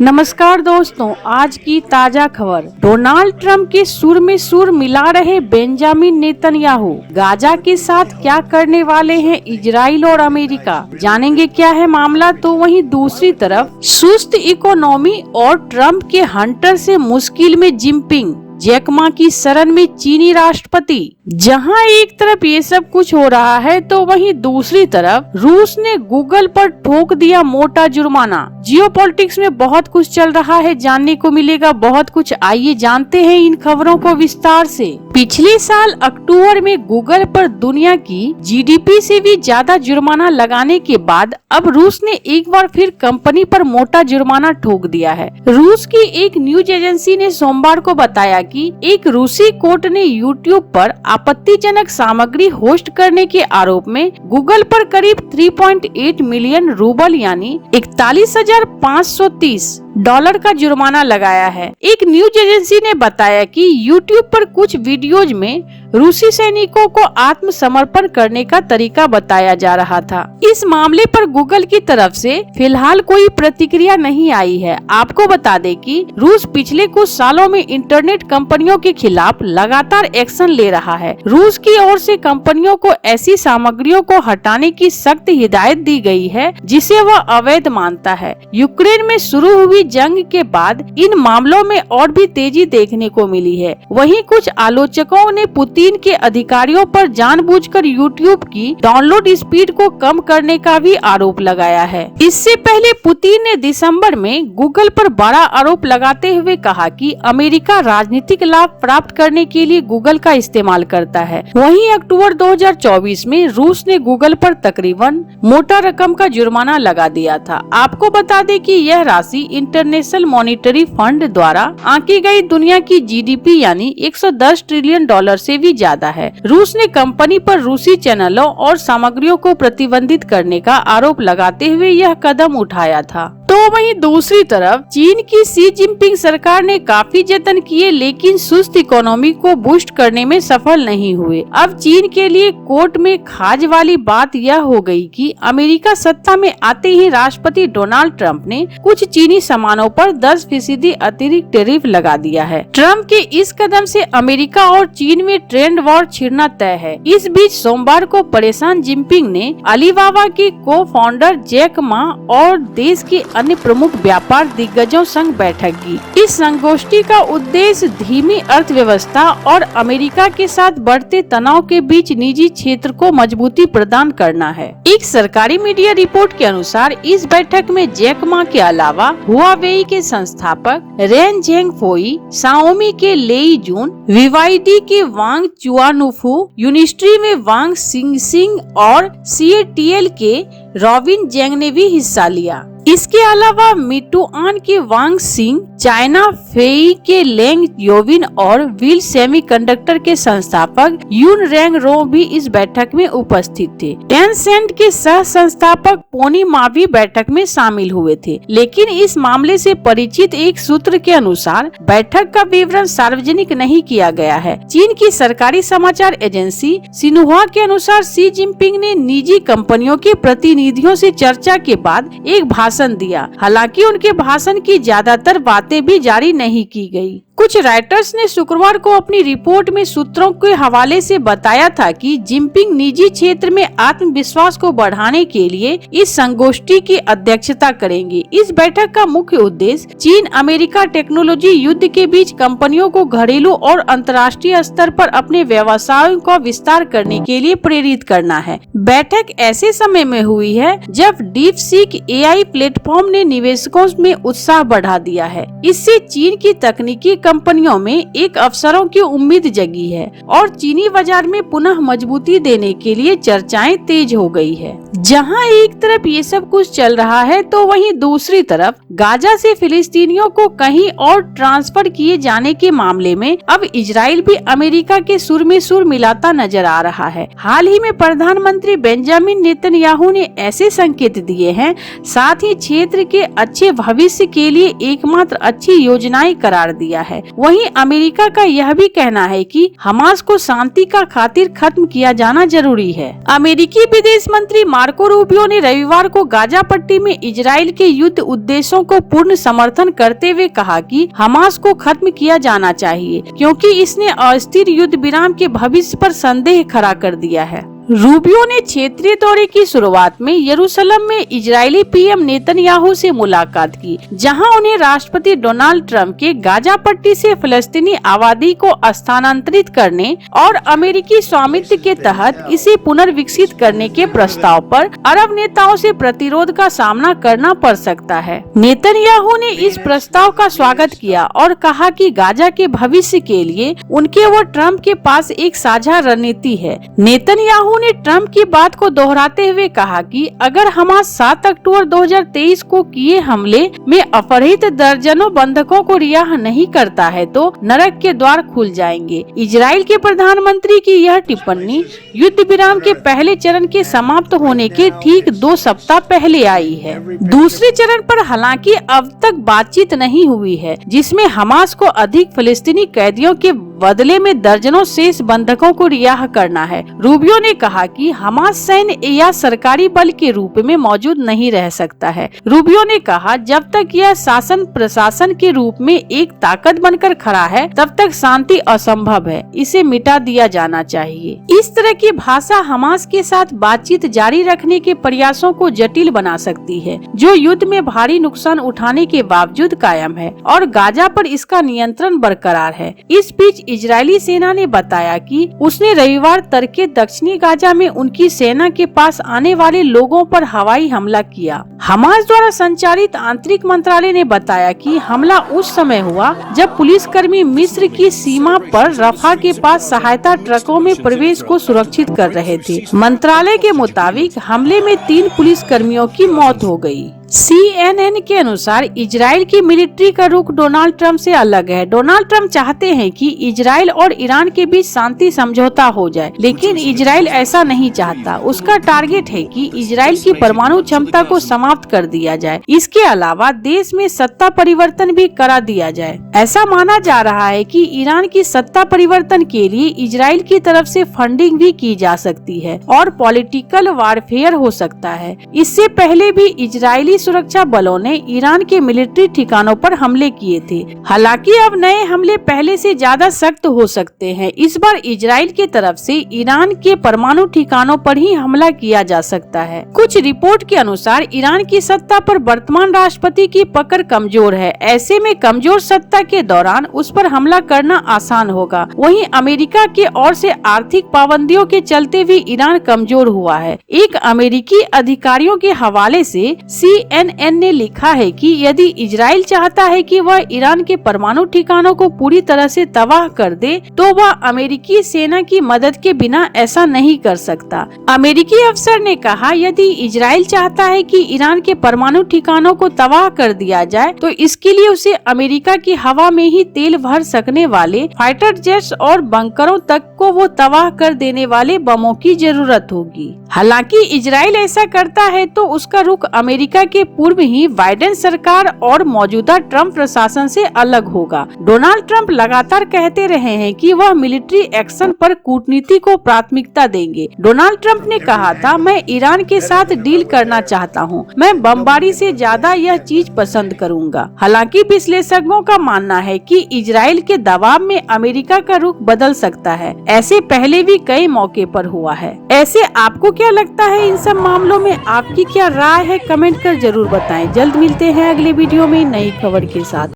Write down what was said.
नमस्कार दोस्तों, आज की ताजा खबर। डोनाल्ड ट्रंप के सुर में सुर मिला रहे बेंजामिन नेतन्याहू गाजा के साथ क्या करने वाले हैं इजराइल और अमेरिका, जानेंगे क्या है मामला। तो वहीं दूसरी तरफ सुस्त इकोनॉमी और ट्रंप के हंटर से मुश्किल में जिनपिंग, जैक मा की शरण में चीनी राष्ट्रपति। जहां एक तरफ ये सब कुछ हो रहा है तो वहीं दूसरी तरफ रूस ने गूगल पर ठोक दिया मोटा जुर्माना। जियोपॉलिटिक्स में बहुत कुछ चल रहा है, जानने को मिलेगा बहुत कुछ। आइए जानते हैं इन खबरों को विस्तार से। पिछले साल अक्टूबर में गूगल पर दुनिया की जीडीपी से भी ज्यादा जुर्माना लगाने के बाद अब रूस ने एक बार फिर कंपनी पर मोटा जुर्माना ठोक दिया है। रूस की एक न्यूज एजेंसी ने सोमवार को बताया कि एक रूसी कोर्ट ने यूट्यूब पर आपत्तिजनक सामग्री होस्ट करने के आरोप में गूगल पर करीब 3.8 मिलियन रूबल यानी 41,530 डॉलर का जुर्माना लगाया है। एक न्यूज एजेंसी ने बताया कि यूट्यूब पर कुछ वीडियोज में रूसी सैनिकों को आत्मसमर्पण करने का तरीका बताया जा रहा था। इस मामले पर गूगल की तरफ से फिलहाल कोई प्रतिक्रिया नहीं आई है। आपको बता दें कि रूस पिछले कुछ सालों में इंटरनेट कंपनियों के खिलाफ लगातार एक्शन ले रहा है। रूस की ओर से कंपनियों को ऐसी सामग्रियों को हटाने की सख्त हिदायत दी गई है जिसे वह अवैध मानता है। यूक्रेन में शुरू हुई जंग के बाद इन मामलों में और भी तेजी देखने को मिली है। वहीं कुछ आलोचकों ने पुतिन के अधिकारियों पर जानबूझकर यूट्यूब की डाउनलोड स्पीड को कम करने का भी आरोप लगाया है। इससे पहले पुतिन ने दिसंबर में गूगल पर बड़ा आरोप लगाते हुए कहा कि अमेरिका राजनीतिक लाभ प्राप्त करने के लिए गूगल का इस्तेमाल करता है। वहीं अक्टूबर 2024 में रूस ने गूगल पर तकरीबन मोटा रकम का जुर्माना लगा दिया था। आपको बता दें कि यह राशि इंटरनेशनल मॉनिटरी फंड द्वारा आंकी गई दुनिया की जीडीपी यानी 110 ट्रिलियन डॉलर से भी ज्यादा है। रूस ने कंपनी पर रूसी चैनलों और सामग्रियों को प्रतिबंधित करने का आरोप लगाते हुए यह कदम उठाया था। तो वहीं दूसरी तरफ चीन की शी जिनपिंग सरकार ने काफी जतन किए लेकिन सुस्त इकोनॉमी को बूस्ट करने में सफल नहीं हुए। अब चीन के लिए कोर्ट में खाज वाली बात यह हो गई कि अमेरिका सत्ता में आते ही राष्ट्रपति डोनाल्ड ट्रंप ने कुछ चीनी सामानों पर 10% अतिरिक्त टैरिफ लगा दिया है। ट्रंप के इस कदम से अमेरिका और चीन में ट्रेड वॉर छिड़ना तय है। इस बीच सोमवार को परेशान जिनपिंग ने अलीबाबा के को फाउंडर जैक मा और देश के अन्य प्रमुख व्यापार दिग्गजों संग बैठक की। इस संगोष्ठी का उद्देश्य धीमी अर्थव्यवस्था और अमेरिका के साथ बढ़ते तनाव के बीच निजी क्षेत्र को मजबूती प्रदान करना है। एक सरकारी मीडिया रिपोर्ट के अनुसार इस बैठक में जैक मा के अलावा हुआवेई के संस्थापक रेन झेंगफोई, शाओमी के लेई जून, वीवाईडी के वांग चुआनुफू, यूनिस्ट्री में वांग सिंग और सीएटीएल के रॉबिन जेंग ने भी हिस्सा लिया। इसके अलावा मिटुआन के वांग सिंह, चाइना फेई के लेंग योविन और व्हील सेमीकंडक्टर के संस्थापक यून रेंग रो भी इस बैठक में उपस्थित थे। टेंसेंट के सह संस्थापक पोनी मा भी बैठक में शामिल हुए थे। लेकिन इस मामले से परिचित एक सूत्र के अनुसार बैठक का विवरण सार्वजनिक नहीं किया गया है। चीन की सरकारी समाचार एजेंसी सिन्हुआ के अनुसार शी जिनपिंग ने निजी कंपनियों के प्रतिनिधियों से चर्चा के बाद एक भाषण दिया। हालांकि उनके भाषण की ज्यादातर बातें भी जारी नहीं की गई। कुछ राइटर्स ने शुक्रवार को अपनी रिपोर्ट में सूत्रों के हवाले से बताया था कि जिनपिंग निजी क्षेत्र में आत्मविश्वास को बढ़ाने के लिए इस संगोष्ठी की अध्यक्षता करेंगे। इस बैठक का मुख्य उद्देश्य चीन अमेरिका टेक्नोलॉजी युद्ध के बीच कंपनियों को घरेलू और अंतर्राष्ट्रीय स्तर पर अपने व्यवसायों का विस्तार करने के लिए प्रेरित करना है। बैठक ऐसे समय में हुई है जब डीपसीक एआई प्लेटफॉर्म ने निवेशकों में उत्साह बढ़ा दिया है। इससे चीन की तकनीकी कंपनियों में एक अवसरों की उम्मीद जगी है और चीनी बाजार में पुनः मजबूती देने के लिए चर्चाएं तेज हो गई है। जहां एक तरफ ये सब कुछ चल रहा है तो वहीं दूसरी तरफ गाजा से फिलिस्तीनियों को कहीं और ट्रांसफर किए जाने के मामले में अब इजराइल भी अमेरिका के सुर में सुर मिलाता नजर आ रहा है। हाल ही में प्रधानमंत्री बेंजामिन नेतन्याहू ने ऐसे संकेत दिए हैं, साथ ही क्षेत्र के अच्छे भविष्य के लिए एकमात्र अच्छी योजनाएं करार दिया है। है। वहीं अमेरिका का यह भी कहना है कि हमास को शांति का खातिर खत्म किया जाना जरूरी है। अमेरिकी विदेश मंत्री मार्को रूबियो ने रविवार को गाजा पट्टी में इजराइल के युद्ध उद्देश्यों को पूर्ण समर्थन करते हुए कहा कि हमास को खत्म किया जाना चाहिए, क्योंकि इसने अस्थिर युद्ध विराम के भविष्य पर संदेह खड़ा कर दिया है। रूबियो ने क्षेत्रीय दौरे की शुरुआत में यरूशलेम में इजरायली पीएम नेतन्याहू से मुलाकात की, जहां उन्हें राष्ट्रपति डोनाल्ड ट्रंप के गाजा पट्टी से फलस्तीनी आबादी को स्थानांतरित करने और अमेरिकी स्वामित्व के तहत इसे पुनर्विकसित करने के प्रस्ताव पर अरब नेताओं से प्रतिरोध का सामना करना पड़ सकता है। नेतन्याहू ने इस प्रस्ताव का स्वागत किया और कहा कि गाजा के भविष्य के लिए उनके व ट्रंप के पास एक साझा रणनीति है। नेतन्याहू ने ट्रंप की बात को दोहराते हुए कहा कि अगर हमास 7 अक्टूबर 2023 को किए हमले में अपहृत दर्जनों बंधकों को रिहा नहीं करता है तो नरक के द्वार खुल जाएंगे। इजराइल के प्रधानमंत्री की यह टिप्पणी युद्ध विराम के पहले चरण के समाप्त होने के ठीक 2 सप्ताह पहले आई है। दूसरे चरण पर हालांकि अब तक बातचीत नहीं हुई है, जिसमें हमास को अधिक फिलिस्तीनी कैदियों के बदले में दर्जनों शेष बंधकों को रिहा करना है। रूबियो ने कहा कि हमास सैन्य या सरकारी बल के रूप में मौजूद नहीं रह सकता है। रूबियो ने कहा, जब तक यह शासन प्रशासन के रूप में एक ताकत बनकर खड़ा है तब तक शांति असंभव है, इसे मिटा दिया जाना चाहिए। इस तरह की भाषा हमास के साथ बातचीत जारी रखने के प्रयासों को जटिल बना सकती है, जो युद्ध में भारी नुकसान उठाने के बावजूद कायम है और गाजा पर इसका नियंत्रण बरकरार है। इस बीच इजरायली सेना ने बताया कि उसने रविवार तड़के दक्षिणी गाजा में उनकी सेना के पास आने वाले लोगों पर हवाई हमला किया। हमास द्वारा संचालित आंतरिक मंत्रालय ने बताया कि हमला उस समय हुआ जब पुलिसकर्मी मिस्र की सीमा पर रफा के पास सहायता ट्रकों में प्रवेश को सुरक्षित कर रहे थे। मंत्रालय के मुताबिक हमले में 3 पुलिसकर्मियों की मौत हो गई। CNN के अनुसार इजराइल की मिलिट्री का रुख डोनाल्ड ट्रंप से अलग है। डोनाल्ड ट्रंप चाहते हैं कि इजराइल और ईरान के बीच शांति समझौता हो जाए, लेकिन इजराइल ऐसा नहीं चाहता। उसका टारगेट है कि इजराइल की परमाणु क्षमता को समाप्त कर दिया जाए। इसके अलावा देश में सत्ता परिवर्तन भी करा दिया जाए। ऐसा माना जा रहा है कि ईरान की सत्ता परिवर्तन के लिए इजराइल की तरफ से फंडिंग भी की जा सकती है और पॉलिटिकल वारफेयर हो सकता है। इससे पहले भी इजरायली सुरक्षा बलों ने ईरान के मिलिट्री ठिकानों पर हमले किए थे। हालांकि अब नए हमले पहले से ज्यादा सख्त हो सकते हैं। इस बार इजराइल की तरफ से ईरान के परमाणु ठिकानों पर ही हमला किया जा सकता है। कुछ रिपोर्ट के अनुसार ईरान की सत्ता पर वर्तमान राष्ट्रपति की पकड़ कमजोर है। ऐसे में कमजोर सत्ता के दौरान उस पर हमला करना आसान होगा। वहीं अमेरिका के ओर से आर्थिक पाबंदियों के चलते भी ईरान कमजोर हुआ है। एक अमेरिकी अधिकारियों के हवाले से CNN ने लिखा है कि यदि इजराइल चाहता है कि वह ईरान के परमाणु ठिकानों को पूरी तरह से तबाह कर दे, तो वह अमेरिकी सेना की मदद के बिना ऐसा नहीं कर सकता। अमेरिकी अफसर ने कहा, यदि इजराइल चाहता है कि ईरान के परमाणु ठिकानों को तबाह कर दिया जाए, तो इसके लिए उसे अमेरिका की हवा में ही तेल भर सकने वाले फाइटर जेट्स और बंकरों तक को वो तबाह कर देने वाले बमों की जरूरत होगी। हालांकि इजराइल ऐसा करता है तो उसका रुख अमेरिका के पूर्व ही बाइडेन सरकार और मौजूदा ट्रंप प्रशासन से अलग होगा। डोनाल्ड ट्रंप लगातार कहते रहे हैं कि वह मिलिट्री एक्शन पर कूटनीति को प्राथमिकता देंगे। डोनाल्ड ट्रंप ने कहा था, मैं ईरान के साथ डील करना चाहता हूं, मैं बमबारी से ज्यादा यह चीज पसंद करूंगा। हालांकि विश्लेषकों का मानना है कि इजराइल के दबाव में अमेरिका का रुख बदल सकता है। ऐसे पहले भी कई मौके पर हुआ है। ऐसे आपको क्या लगता है इन सब मामलों में? आपकी क्या राय है? कमेंट कर जरूर बताएं। जल्द मिलते हैं अगले वीडियो में नई खबर के साथ।